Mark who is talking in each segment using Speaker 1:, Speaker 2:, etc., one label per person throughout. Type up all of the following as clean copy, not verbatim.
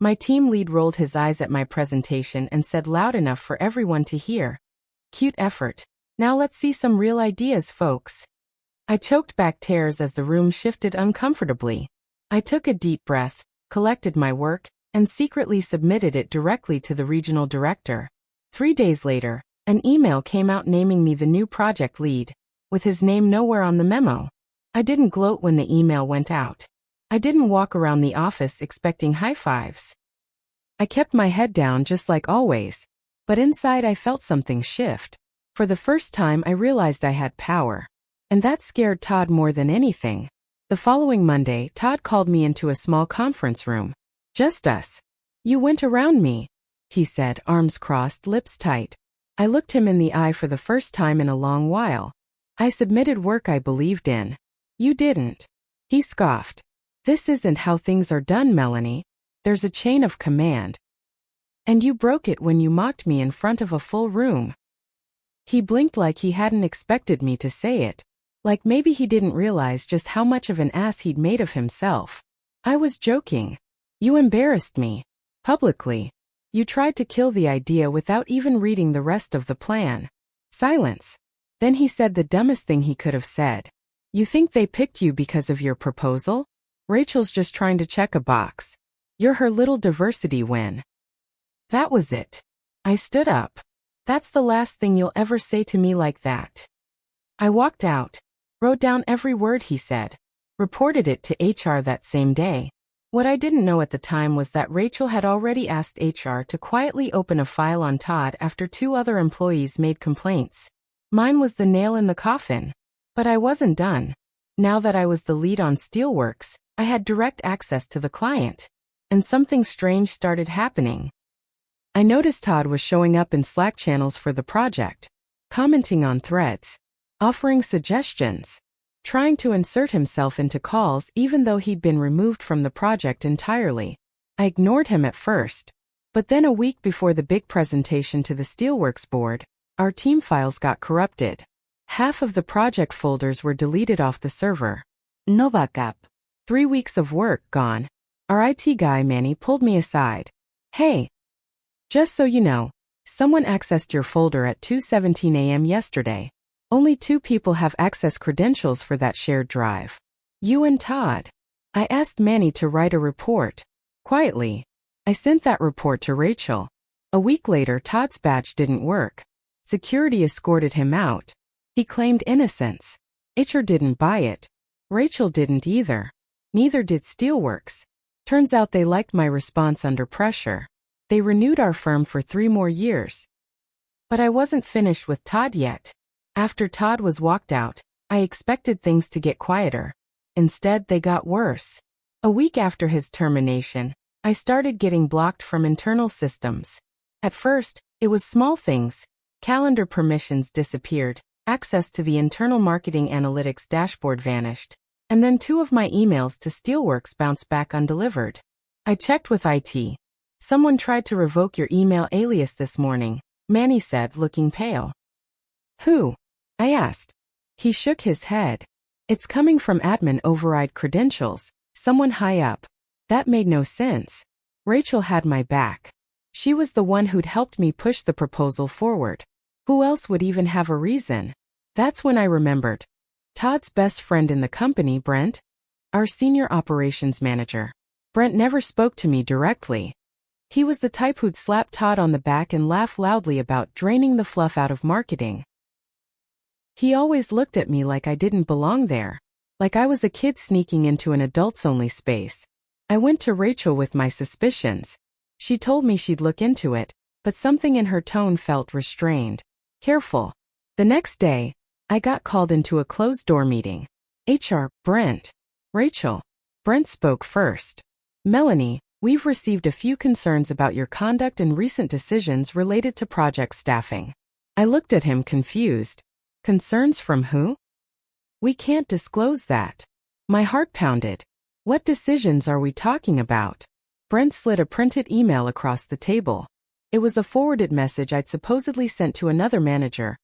Speaker 1: My team lead rolled his eyes at my presentation and said loud enough for everyone to hear. Cute effort. Now let's see some real ideas, folks. I choked back tears as the room shifted uncomfortably. I took a deep breath, collected my work, and secretly submitted it directly to the regional director. 3 days later, an email came out naming me the new project lead, with his name nowhere on the memo. I didn't gloat when the email went out. I didn't walk around the office expecting high fives. I kept my head down just like always, but inside I felt something shift. For the first time I realized I had power. And that scared Todd more than anything. The following Monday, Todd called me into a small conference room. Just us. You went around me, he said, arms crossed, lips tight. I looked him in the eye for the first time in a long while. I submitted work I believed in. You didn't. He scoffed. This isn't how things are done, Melanie. There's a chain of command. And you broke it when you mocked me in front of a full room. He blinked like he hadn't expected me to say it. Like maybe he didn't realize just how much of an ass he'd made of himself. I was joking. You embarrassed me. Publicly. You tried to kill the idea without even reading the rest of the plan. Silence. Then he said the dumbest thing he could have said. You think they picked you because of your proposal? Rachel's just trying to check a box. You're her little diversity win. That was it. I stood up. That's the last thing you'll ever say to me like that. I walked out. Wrote down every word he said. Reported it to HR that same day. What I didn't know at the time was that Rachel had already asked HR to quietly open a file on Todd after 2 other employees made complaints. Mine was the nail in the coffin. But I wasn't done. Now that I was the lead on Steelworks, I had direct access to the client. And something strange started happening. I noticed Todd was showing up in Slack channels for the project, commenting on threads, offering suggestions, trying to insert himself into calls even though he'd been removed from the project entirely. I ignored him at first. But then a week before the big presentation to the Steelworks board, our team files got corrupted. Half of the project folders were deleted off the server. No backup. 3 weeks of work gone. Our IT guy Manny pulled me aside. Hey. Just so you know, someone accessed your folder at 2:17 a.m. yesterday. Only 2 people have access credentials for that shared drive. You and Todd. I asked Manny to write a report. Quietly. I sent that report to Rachel. A week later, Todd's badge didn't work. Security escorted him out. He claimed innocence. HR didn't buy it. Rachel didn't either. Neither did Steelworks. Turns out they liked my response under pressure. They renewed our firm for 3 more years. But I wasn't finished with Todd yet. After Todd was walked out, I expected things to get quieter. Instead, they got worse. A week after his termination, I started getting blocked from internal systems. At first, it was small things. Calendar permissions disappeared, access to the internal marketing analytics dashboard vanished, and then 2 of my emails to Steelworks bounced back undelivered. I checked with IT. Someone tried to revoke your email alias this morning, Manny said, looking pale. Who? I asked. He shook his head. It's coming from admin override credentials, someone high up. That made no sense. Rachel had my back. She was the one who'd helped me push the proposal forward. Who else would even have a reason? That's when I remembered. Todd's best friend in the company, Brent, our senior operations manager. Brent never spoke to me directly. He was the type who'd slap Todd on the back and laugh loudly about draining the fluff out of marketing. He always looked at me like I didn't belong there, like I was a kid sneaking into an adults-only space. I went to Rachel with my suspicions. She told me she'd look into it, but something in her tone felt restrained. Careful. The next day, I got called into a closed-door meeting. HR, Brent. Rachel. Brent spoke first. Melanie, we've received a few concerns about your conduct and recent decisions related to project staffing. I looked at him confused. Concerns from who? We can't disclose that. My heart pounded. What decisions are we talking about? Brent slid a printed email across the table. It was a forwarded message I'd supposedly sent to another manager.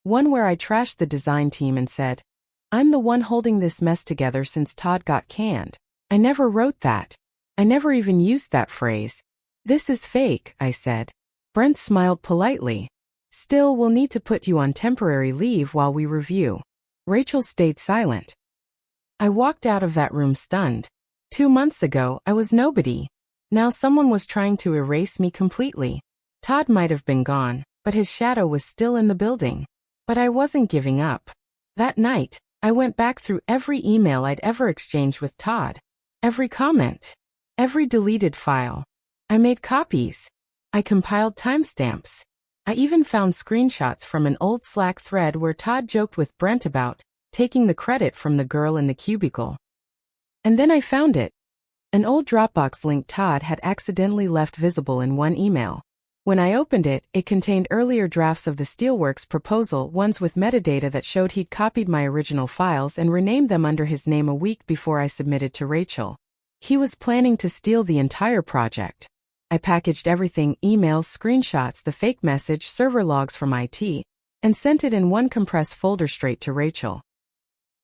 Speaker 1: One where I trashed the design team and said, I'm the one holding this mess together since Todd got canned. I never wrote that. I never even used that phrase. This is fake, I said. Brent smiled politely. Still, we'll need to put you on temporary leave while we review. Rachel stayed silent. I walked out of that room stunned. 2 months ago, I was nobody. Now someone was trying to erase me completely. Todd might have been gone, but his shadow was still in the building. But I wasn't giving up. That night, I went back through every email I'd ever exchanged with Todd. Every comment. Every deleted file. I made copies. I compiled timestamps. I even found screenshots from an old Slack thread where Todd joked with Brent about taking the credit from the girl in the cubicle. And then I found it. An old Dropbox link Todd had accidentally left visible in one email. When I opened it, it contained earlier drafts of the Steelworks proposal, ones with metadata that showed he'd copied my original files and renamed them under his name a week before I submitted to Rachel. He was planning to steal the entire project. I packaged everything, emails, screenshots, the fake message, server logs from IT, and sent it in one compressed folder straight to Rachel.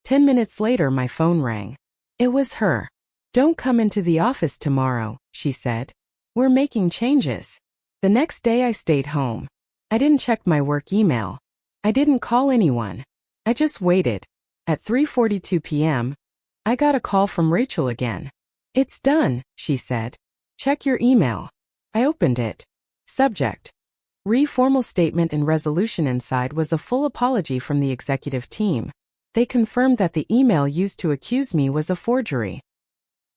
Speaker 1: 10 minutes later, my phone rang. It was her. Don't come into the office tomorrow, she said. We're making changes. The next day I stayed home. I didn't check my work email. I didn't call anyone. I just waited. At 3:42 p.m., I got a call from Rachel again. It's done, she said. Check your email. I opened it. Subject. Formal statement and resolution. Inside was a full apology from the executive team. They confirmed that the email used to accuse me was a forgery.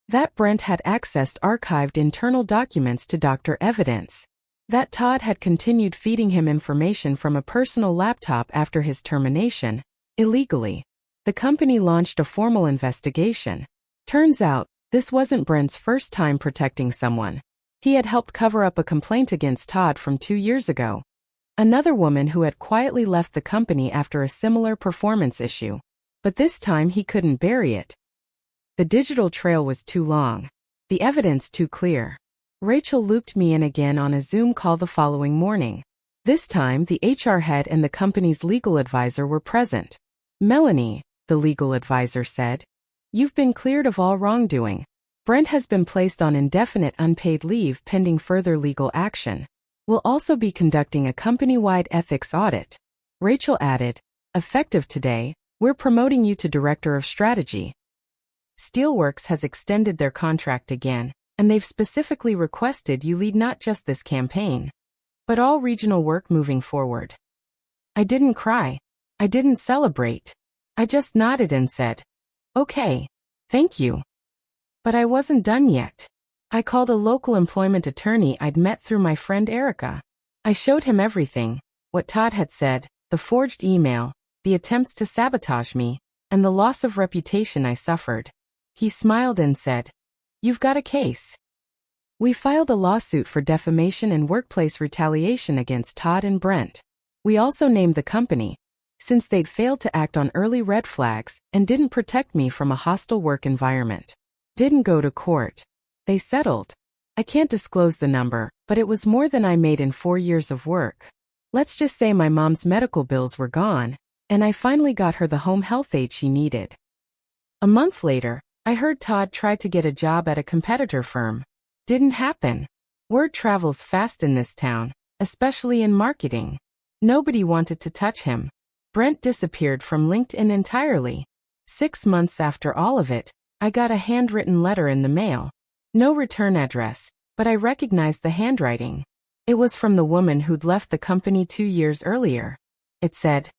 Speaker 1: That Brent had accessed archived internal documents to doctor evidence. That Todd had continued feeding him information from a personal laptop after his termination, illegally. The company launched a formal investigation. Turns out, this wasn't Brent's first time protecting someone. He had helped cover up a complaint against Todd from 2 years ago. Another woman who had quietly left the company after a similar performance issue. But this time he couldn't bury it. The digital trail was too long. The evidence too clear. Rachel looped me in again on a Zoom call the following morning. This time the HR head and the company's legal advisor were present. Melanie, the legal advisor said, you've been cleared of all wrongdoing. Brent has been placed on indefinite unpaid leave pending further legal action. We'll also be conducting a company-wide ethics audit. Rachel added, effective today, we're promoting you to Director of Strategy. Steelworks has extended their contract again, and they've specifically requested you lead not just this campaign, but all regional work moving forward. I didn't cry. I didn't celebrate. I just nodded and said, okay, thank you. But I wasn't done yet. I called a local employment attorney I'd met through my friend Erica. I showed him everything, what Todd had said, the forged email, the attempts to sabotage me, and the loss of reputation I suffered. He smiled and said, you've got a case. We filed a lawsuit for defamation and workplace retaliation against Todd and Brent. We also named the company, since they'd failed to act on early red flags and didn't protect me from a hostile work environment. Didn't go to court. They settled. I can't disclose the number, but it was more than I made in 4 years of work. Let's just say my mom's medical bills were gone, and I finally got her the home health aid she needed. A month later, I heard Todd tried to get a job at a competitor firm. Didn't happen. Word travels fast in this town, especially in marketing. Nobody wanted to touch him. Brent disappeared from LinkedIn entirely. 6 months after all of it, I got a handwritten letter in the mail. No return address, but I recognized the handwriting. It was from the woman who'd left the company 2 years earlier. It said,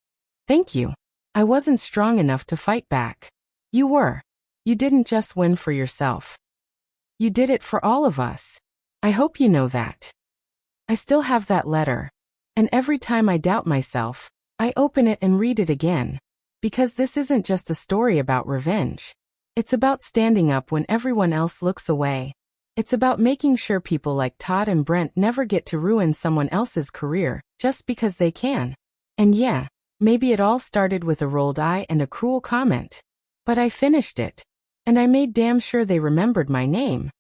Speaker 1: thank you. I wasn't strong enough to fight back. You were. You didn't just win for yourself. You did it for all of us. I hope you know that. I still have that letter. And every time I doubt myself, I open it and read it again. Because this isn't just a story about revenge. It's about standing up when everyone else looks away. It's about making sure people like Todd and Brent never get to ruin someone else's career just because they can. And yeah, maybe it all started with a rolled eye and a cruel comment. But I finished it. And I made damn sure they remembered my name.